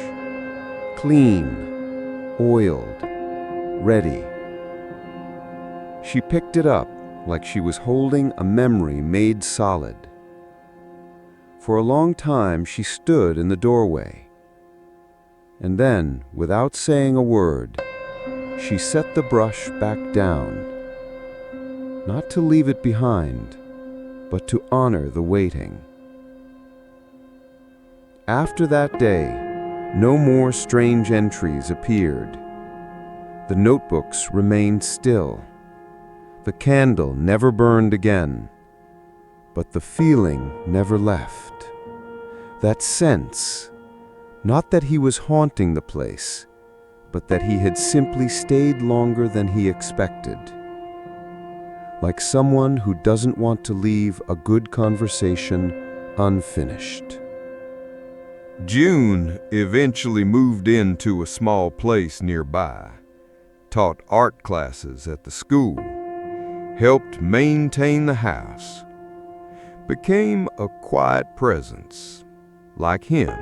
[SPEAKER 2] Clean, oiled, ready. She picked it up like she was holding a memory made solid. For a long time she stood in the doorway. And then, without saying a word, she set the brush back down. Not to leave it behind, but to honor the waiting. After that day, no more strange entries appeared. The notebooks remained still. The candle never burned again. But the feeling never left. That sense, not that he was haunting the place, but that he had simply stayed longer than he expected. Like someone who doesn't want to leave a good conversation unfinished.
[SPEAKER 1] June eventually moved into a small place nearby, taught art classes at the school, helped maintain the house, became a quiet presence, like him.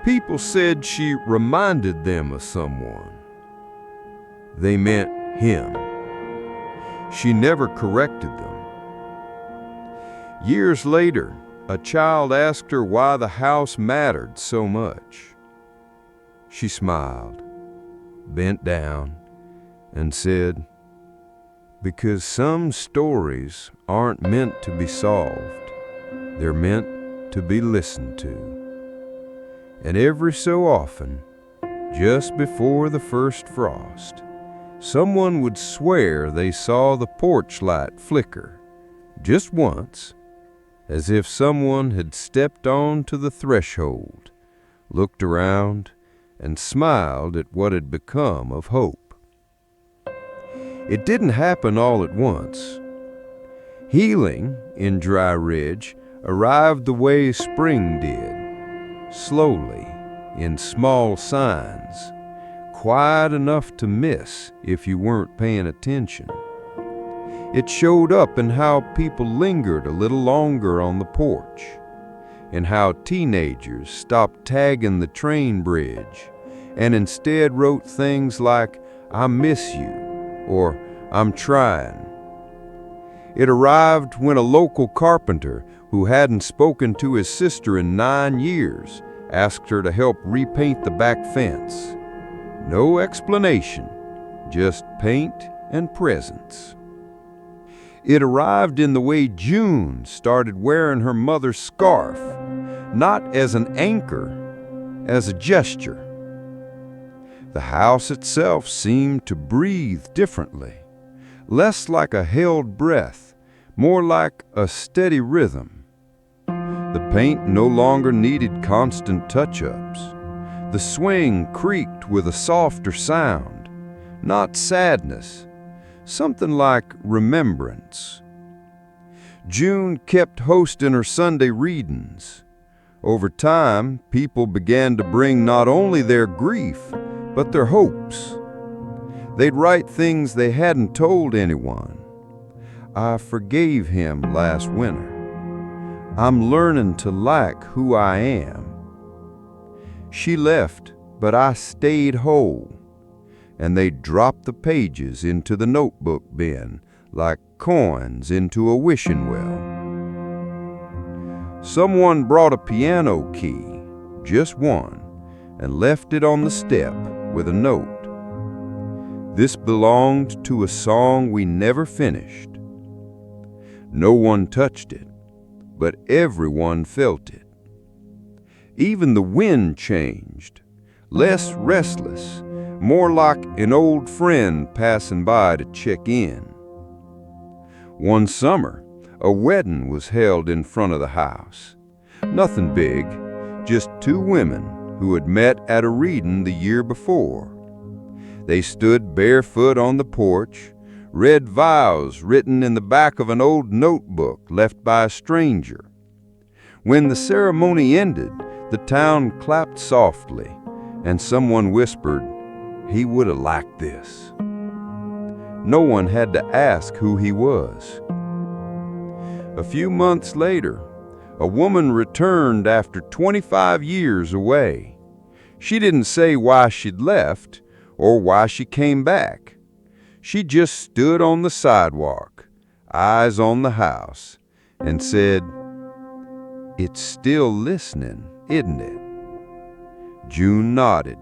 [SPEAKER 1] People said she reminded them of someone. They meant him. She never corrected them. Years later, a child asked her why the house mattered so much. She smiled, bent down, and said, "Because some stories aren't meant to be solved. They're meant to be listened to. And every so often,
[SPEAKER 2] just before the first frost, someone would swear they saw the porch light flicker, just once, as if someone had stepped onto the threshold, looked around, and smiled at what had become of hope. It didn't happen all at once. Healing in Dry Ridge arrived the way spring did, slowly, in small signs, quiet enough to miss if you weren't paying attention. It showed up in how people lingered a little longer on the porch, in how teenagers stopped tagging the train bridge and instead wrote things like, "I miss you," or "I'm trying." It arrived when a local carpenter who hadn't spoken to his sister in 9 years asked her to help repaint the back fence. No explanation, just paint and presence. It arrived in the way June started wearing her mother's scarf, not as an anchor, as a gesture. The house itself seemed to breathe differently, less like a held breath, more like a steady rhythm. The paint no longer needed constant touch-ups. The swing creaked with a softer sound, not sadness, something like remembrance. June kept hosting her Sunday readings. Over time, people began to bring not only their grief, but their hopes. They'd write things they hadn't told anyone. "I forgave him last winter. I'm learning to like who I am. She left, but I stayed whole." And they dropped the pages into the notebook bin like coins into a wishing well. Someone brought a piano key, just one, and left it on the step with a note. "This belonged to a song we never finished." No one touched it, but everyone felt it. Even the wind changed, less restless, more like an old friend passing by to check in. One summer, a wedding was held in front of the house. Nothing big, just 2 women who had met at a reading the year before. They stood barefoot on the porch, read vows written in the back of an old notebook left by a stranger. When the ceremony ended, the town clapped softly, and someone whispered, "He would have liked this." No one had to ask who he was. A few months later, a woman returned after 25 years away. She didn't say why she'd left or why she came back. She just stood on the sidewalk, eyes on the house, and said, "It's still listening, isn't it?" June nodded,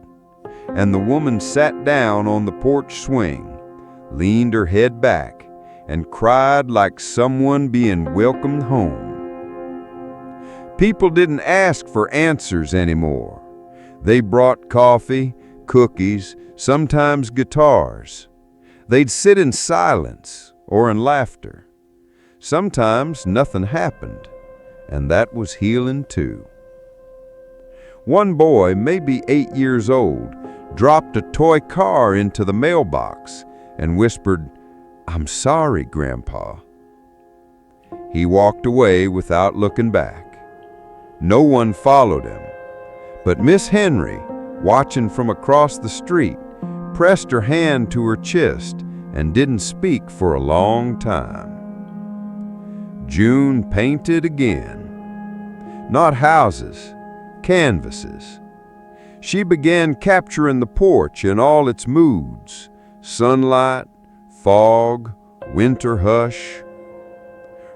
[SPEAKER 2] and the woman sat down on the porch swing, leaned her head back, and cried like someone being welcomed home. People didn't ask for answers anymore. They brought coffee, cookies, sometimes guitars. They'd sit in silence or in laughter. Sometimes nothing happened, and that was healing too. One boy, maybe 8 years old, dropped a toy car into the mailbox and whispered, "I'm sorry, Grandpa." He walked away without looking back. No one followed him, but Miss Henry, watching from across the street, pressed her hand to her chest and didn't speak for a long time. June painted again. Not houses, canvases. She began capturing the porch in all its moods: sunlight, fog, winter hush.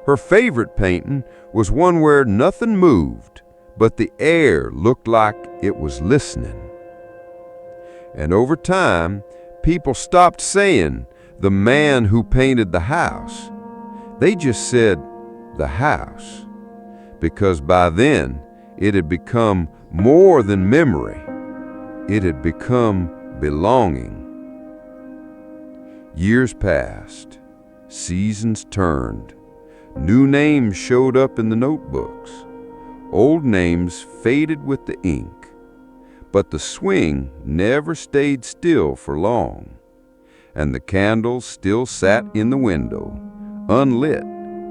[SPEAKER 2] Her favorite painting was one where nothing moved, but the air looked like it was listening. And over time, people stopped saying, "The man who painted the house." They just said, "The house," because by then it had become more than memory. It had become belonging. Years passed, seasons turned, new names showed up in the notebooks. Old names faded with the ink, but the swing never stayed still for long, and the candles still sat in the window, unlit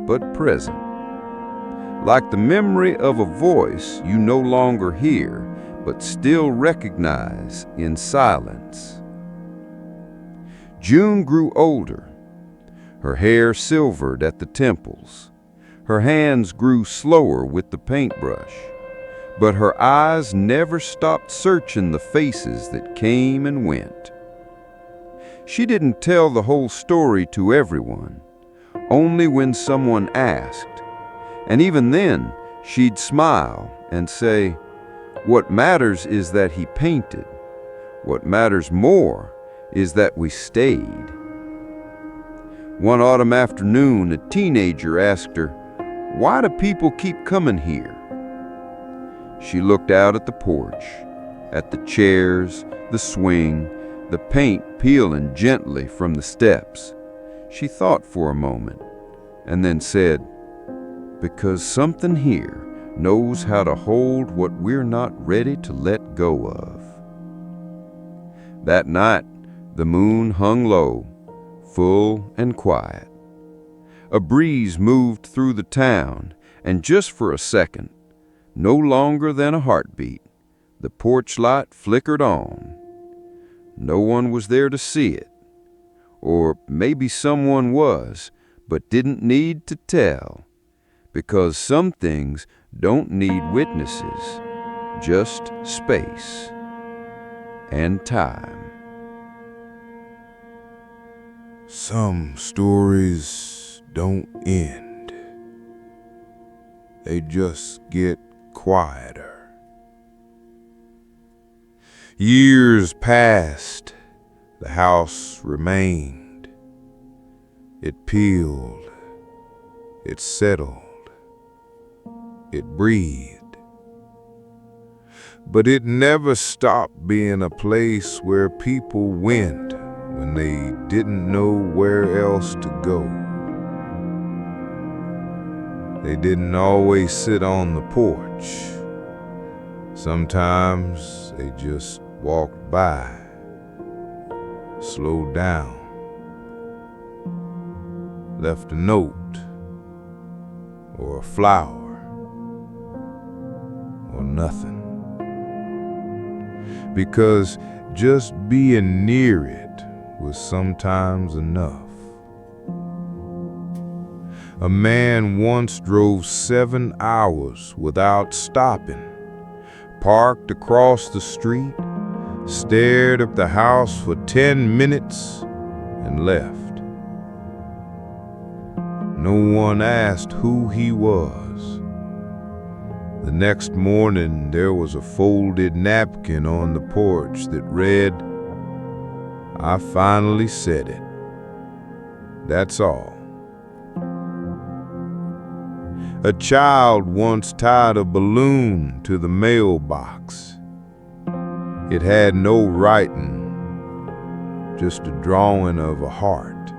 [SPEAKER 2] but present. Like the memory of a voice you no longer hear, but still recognize in silence. June grew older. Her hair silvered at the temples. Her hands grew slower with the paintbrush, but her eyes never stopped searching the faces that came and went. She didn't tell the whole story to everyone, only when someone asked, and even then she'd smile and say, "What matters is that he painted. What matters more is that we stayed." One autumn afternoon, a teenager asked her, "Why do people keep coming here?" She looked out at the porch, at the chairs, the swing, the paint peeling gently from the steps. She thought for a moment and then said, "Because something here knows how to hold what we're not ready to let go of." That night, the moon hung low, full and quiet. A breeze moved through the town, and just for a second, no longer than a heartbeat, the porch light flickered on. No one was there to see it, or maybe someone was, but didn't need to tell, because some things don't need witnesses, just space and time.
[SPEAKER 3] Some stories don't end. They just get quieter. Years passed. The house remained. It peeled. It settled. It breathed. But it never stopped being a place where people went when they didn't know where else to go. They didn't always sit on the porch. Sometimes they just walked by, slowed down, left a note, or a flower, or nothing. Because just being near it was sometimes enough. A man once drove 7 hours without stopping, parked across the street, stared at the house for 10 minutes, and left. No one asked who he was. The next morning, there was a folded napkin on the porch that read, "I finally said it. That's all." A child once tied a balloon to the mailbox. It had no writing, just a drawing of a heart.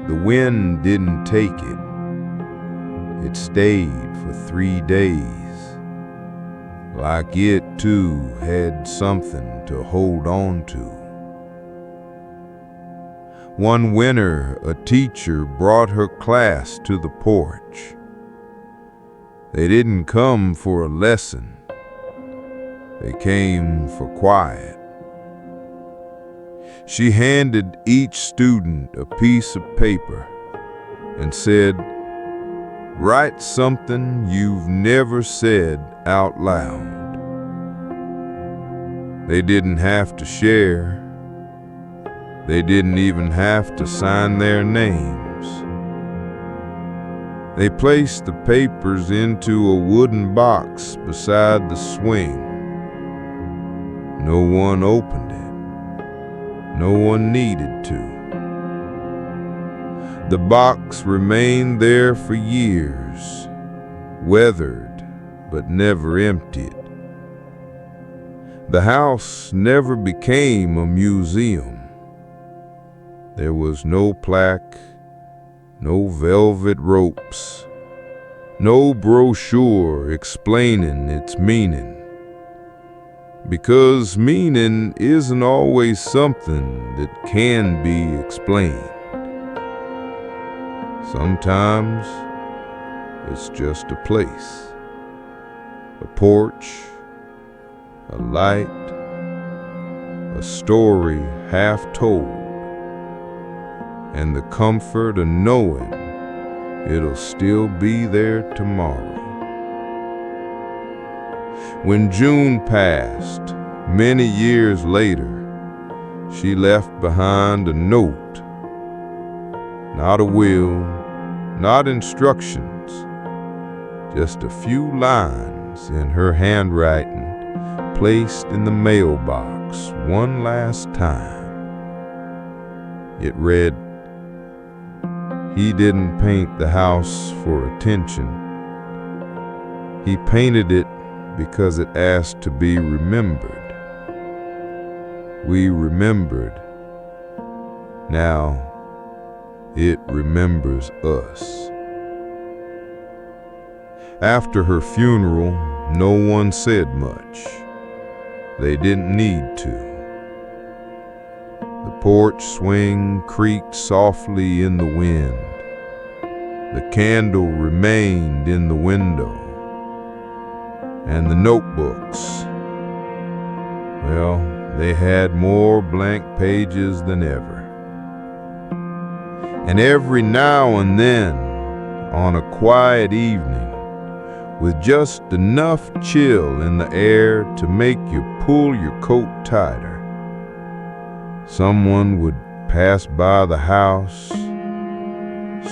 [SPEAKER 3] The wind didn't take it. It stayed for 3 days. Like it too had something to hold on to. One winter, a teacher brought her class to the porch. They didn't come for a lesson. They came for quiet. She handed each student a piece of paper and said, "Write something you've never said out loud." They didn't have to share. They didn't even have to sign their names. They placed the papers into a wooden box beside the swing. No one opened it. No one needed to. The box remained there for years, weathered but never emptied. The house never became a museum. There was no plaque, no velvet ropes, no brochure explaining its meaning. Because meaning isn't always something that can be explained. Sometimes it's just a place, a porch, a light, a story half told, and the comfort of knowing it'll still be there tomorrow. When June passed, many years later, she left behind a note. Not a will, not instructions, just a few lines in her handwriting placed in the mailbox one last time. It read, "He didn't paint the house for attention. He painted it because it asked to be remembered. We remembered. Now it remembers us." After her funeral, no one said much. They didn't need to. The porch swing creaked softly in the wind. The candle remained in the window. And the notebooks, well, they had more blank pages than ever. And every now and then, on a quiet evening, with just enough chill in the air to make you pull your coat tighter, someone would pass by the house,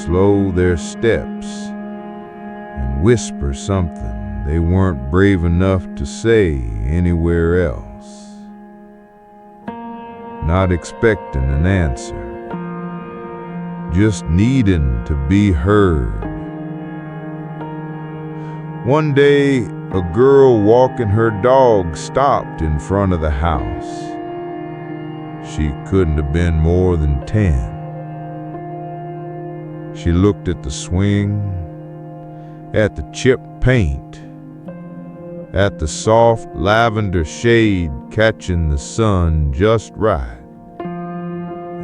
[SPEAKER 3] slow their steps, and whisper something they weren't brave enough to say anywhere else. Not expecting an answer, just needing to be heard. One day, a girl walking her dog stopped in front of the house. She couldn't have been more than 10. She looked at the swing, at the chipped paint, at the soft lavender shade catching the sun just right.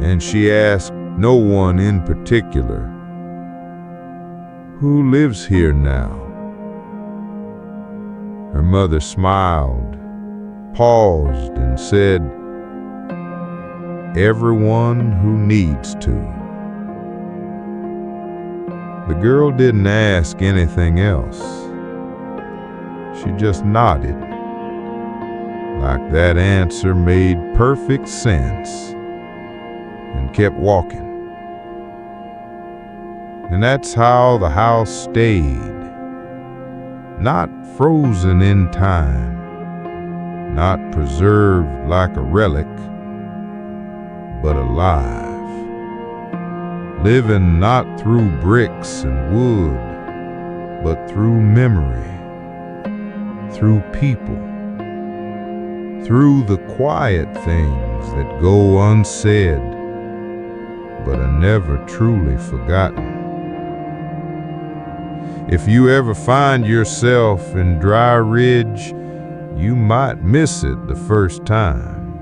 [SPEAKER 3] And she asked no one in particular, "Who lives here now?" Her mother smiled, paused, and said, "Everyone who needs to." The girl didn't ask anything else. She just nodded, like that answer made perfect sense, and kept walking. And that's how the house stayed, not frozen in time, not preserved like a relic, but alive, living not through bricks and wood, but through memory, through people, through the quiet things that go unsaid, but are never truly forgotten. If you ever find yourself in Dry Ridge, you might miss it the first time.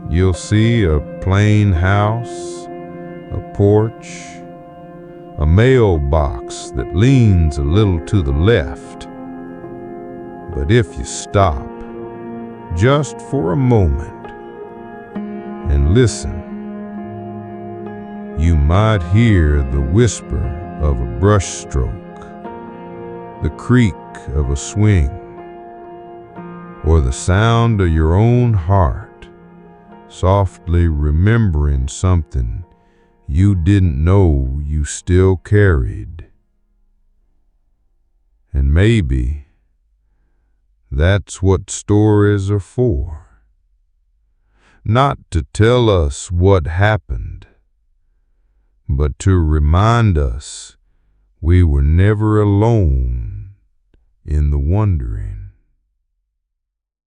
[SPEAKER 3] You'll see a plain house, a porch, a mailbox that leans a little to the left. But if you stop, just for a moment, and listen, you might hear the whisper of a brushstroke, the creak of a swing, or the sound of your own heart softly remembering something you didn't know you still carried. And maybe that's what stories are for. Not to tell us what happened, but to remind us we were never alone in the wondering.